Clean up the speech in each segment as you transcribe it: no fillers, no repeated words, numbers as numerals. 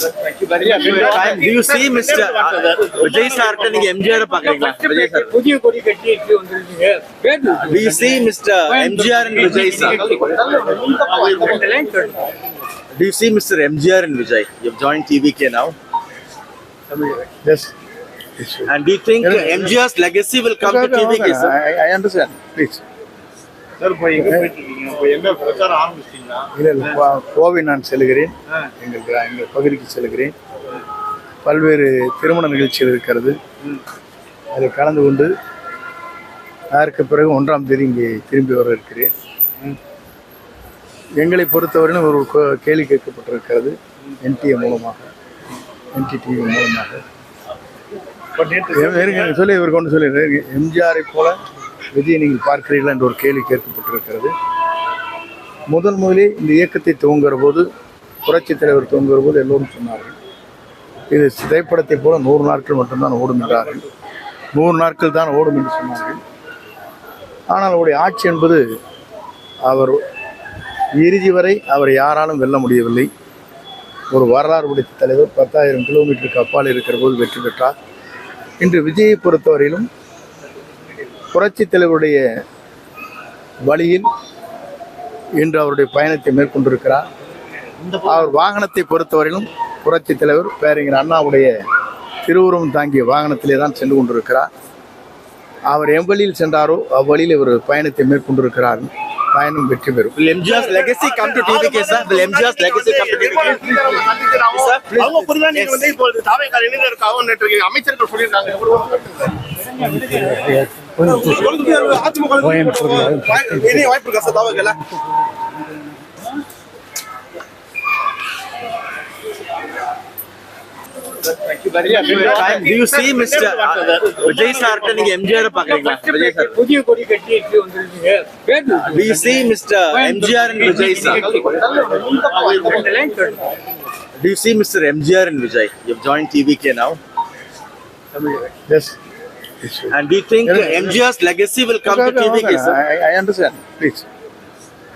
Do you see Mr. Vijay sir நீங்க எம்ஜிஆர் பாக்குறீங்களா? Vijay sir புதிய கொடி கட்டி எப்படி வந்திருக்கீங்க? Do you see Mr. MGR and Vijay sir? Do you see Mr. MGR and Vijay? You've joined TVK now. Yes. And do you think MGR's legacy will come to TVK, sir? I understand. Please. Sir இப்போ எங்க போயிட்டு இருக்கீங்க? இப்போ என்ன பிரச்சாரம் ஆரம்பிச்சிட்டீங்களா? இல்லை கோவை நான் செல்கிறேன். எங்கள் பகுதிக்கு செல்கிறேன். பல்வேறு திருமண நிகழ்ச்சிகள் இருக்கிறது. அதை கலந்து கொண்டு அதற்கு பிறகு 1ஆம் தேதி இங்கே திரும்பி வர இருக்கிறேன். எங்களை பொறுத்தவரையிலும் ஒரு கேள்வி கேட்கப்பட்டிருக்கிறது NTA மூலமாக, NTTV மூலமாக. சொல்லி இவர் கொண்டு சொல்லி எம்ஜிஆரை போல விஜயை நீங்கள் பார்க்கிறீர்களா என்ற ஒரு கேள்வி கேட்கப்பட்டிருக்கிறது. முதலிலே இந்த இயக்கத்தை துவங்குகிற போது, புரட்சித் தலைவர் துவங்குகிற போது எல்லோரும் சொன்னார்கள், இது திரைப்படத்தை போல 100 நாட்கள் மட்டும்தான் ஓடும் என்றார்கள். 100 நாட்கள் தான் ஓடும் என்று சொன்னார்கள். ஆனால் அவருடைய ஆட்சி என்பது அவர் இறுதி வரை அவர் யாராலும் வெல்ல முடியவில்லை. ஒரு வரலாறு உடைத்த தலைவர் 10,000 கிலோமீட்டருக்கு அப்பால் இருக்கிற போது வெற்றி பெற்றார். இன்று விஜயை பொறுத்தவரையிலும் புரட்சித் தலைவருடைய வழியில் இன்று அவருடைய பயணத்தை மேற்கொண்டிருக்கிறார். அவர் வாகனத்தை பொறுத்தவரையிலும் புரட்சித் தலைவர் பேரறிஞர் அண்ணாவுடைய திருவுருவம் தாங்கிய வாகனத்திலே தான் சென்று கொண்டிருக்கிறார். அவர் எவ்வழியில் சென்றாரோ அவ்வழியில் இவர் பயணத்தை மேற்கொண்டிருக்கிறார். பயணம் வெற்றி பெறும். Will MGR's legacy come to TVK, sir? Will MGR's legacy come to TVK? அவங்க புரிதான் நீங்க வந்து இப்போ தாவேக்கார இளைஞருக்கு அவங்க நேற்று அமைச்சர்கள் சொல்லியிருக்காங்க. இனி வாய்ப்பு இருக்கா sir தாவேக்கல? Do you see Mr. Vijay sir நீங்க எம்ஜிஆர் பாக்குறீங்களா? Vijay sir புதிய கொடி கட்டி எப்படி வந்திருக்கீங்க? Do you see Mr. MGR and Vijay sir? Do you see Mr. MGR and Vijay? You've joined TVK now. Yes. And do you think MGR's legacy will come to TVK, sir? I understand. Please.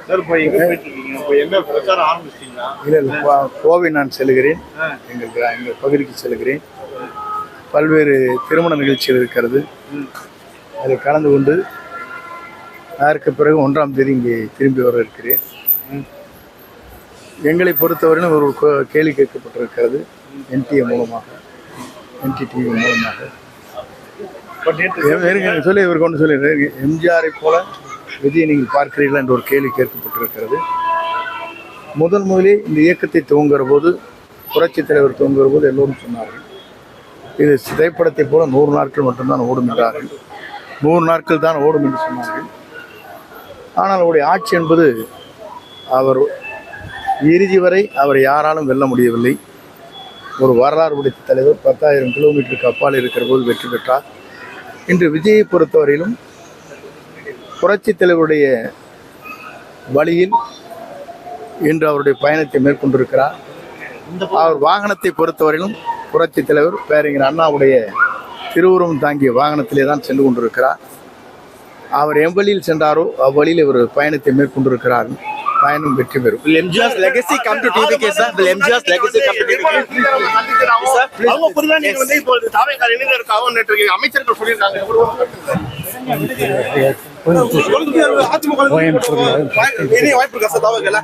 Sir இப்போ எங்க போயிட்டு இருக்கீங்க? இப்போ என்ன பிரச்சாரம் ஆரம்பிச்சிட்டீங்களா? இல்லை கோவை நான் செல்கிறேன். எங்கள் பகுதிக்கு செல்கிறேன். பல்வேறு திருமண நிகழ்ச்சிகள் இருக்கிறது. அதை கலந்து கொண்டு அதற்கு பிறகு 1ஆம் தேதி இங்கே திரும்பி வர இருக்கிறேன். எங்களை பொறுத்தவரையிலும் ஒரு கேள்வி கேட்கப்பட்டிருக்கிறது NTA மூலமாக, NTTV மூலமாக. சொல்லி இவர் கொண்டு சொல்லி எம்ஜிஆரை போல விஜயை நீங்கள் பார்க்கிறீர்களா என்ற ஒரு கேள்வி கேட்கப்பட்டிருக்கிறது. முதலிலே இந்த இயக்கத்தை துவங்குகிற போது, புரட்சித் தலைவர் துவங்குகிற போது எல்லோரும் சொன்னார்கள், இது திரைப்படத்தை போல 100 நாட்கள் மட்டும்தான் ஓடும் என்றார்கள். 100 நாட்கள் தான் ஓடும் என்று சொன்னார்கள். ஆனால் அவருடைய ஆட்சி என்பது அவர் இறுதி வரை அவர் யாராலும் வெல்ல முடியவில்லை. ஒரு வரலாறு உடைத்த தலைவர் 10,000 கிலோமீட்டருக்கு அப்பால் இருக்கிற போது வெற்றி பெற்றார். இன்று விஜயை பொறுத்தவரையிலும் புரட்சித் தலைவருடைய வழியில் இன்று அவருடைய பயணத்தை மேற்கொண்டிருக்கிறார். அவர் வாகனத்தை பொறுத்தவரையிலும் புரட்சித் தலைவர் பேரறிஞர் அண்ணாவுடைய திருவுருவம் தாங்கிய வாகனத்திலே தான் சென்று கொண்டிருக்கிறார். அவர் எவ்வழியில் சென்றாரோ அவ்வழியில் இவர் பயணத்தை மேற்கொண்டிருக்கிறார். பயணம் வெற்றி பெறும். Will MGR's legacy come to TVK, sir? Will MGR's legacy come to TVK? அவங்க புரிதான் நீங்க வந்து இப்போ தாவேக்கார இளைஞருக்கு அவங்க நேற்று அமைச்சர்கள் சொல்லியிருக்காங்க. இனி வாய்ப்பு இருக்கா சார் தாவேக்கல?